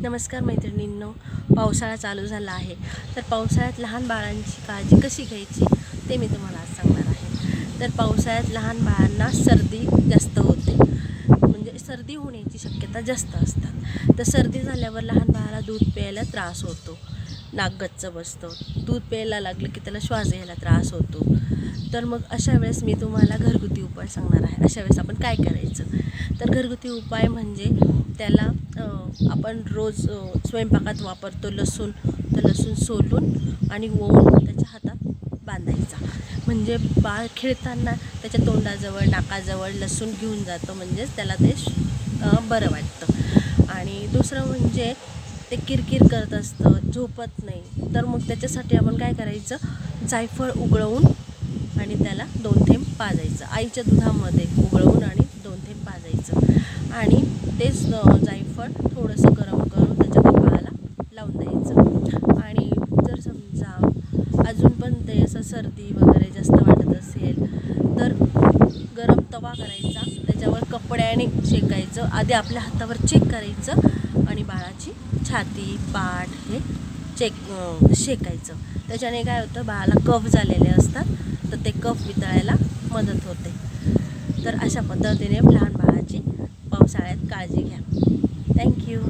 नमस्कार मैत्रिणींनो, पावसाळा चालू झाला आहे. तर पावसाळ्यात लहान बाळांची काळजी कशी घ्यायची ते मी तुम्हाला आज सांगणार आहे. तर पावसाळ्यात लहान बाळांना सर्दी जास्त होते, म्हणजे सर्दी होण्याची शक्यता जास्त असतात. तर सर्दी झाल्यावर लहान बाळाला दूध प्यायला त्रास होतो, नाक गच्च बसतं, दूध प्यायला लागलं की त्याला श्वास घ्यायला त्रास होतो. तर मग अशा वेळेस मी तुम्हाला घरगुती उपाय सांगणार आहे. अशा वेळेस आपण काय करायचं? तर घरगुती उपाय म्हणजे त्याला आपण रोज स्वयंपाकात वापरतो लसूण, तर लसूण सोलून आणि ओवून त्याच्या हातात बांधायचा. म्हणजे बाळ खेळताना त्याच्या तोंडाजवळ नाकाजवळ लसूण घेऊन जातं, म्हणजेच त्याला ते बरं वाटतं. आणि दुसरं म्हणजे ते किरकिर करत असतं, झोपत नाही, तर मग त्याच्यासाठी आपण काय करायचं, जायफळ उकळवून आणि त्याला 2 थेंब पाजायचं. आईच्या दुधामध्ये उकळवून आणि 2 थेंब पाजायचं आणि तेच जायफळ थोडंसं गरम करून त्याच्या कपाळाला लावून द्यायचं. आणि जर समजा अजून पण ते असं सर्दी वगैरे जास्त वाटत असेल तर गरम तवा करायचा, त्याच्यावर कपड्याने शेकायचं. आधी आपल्या हातावर चेक करायचं आणि बाळाची छाती पाठ हे शेकायचं. त्याच्याने काय होतं, बाळाला कफ झालेले असतात तर ते कफ वितळायला मदत होते. तर अशा पद्धतीने लहान बाळाची पावसाळ्यात काळजी घ्या. थँक्यू.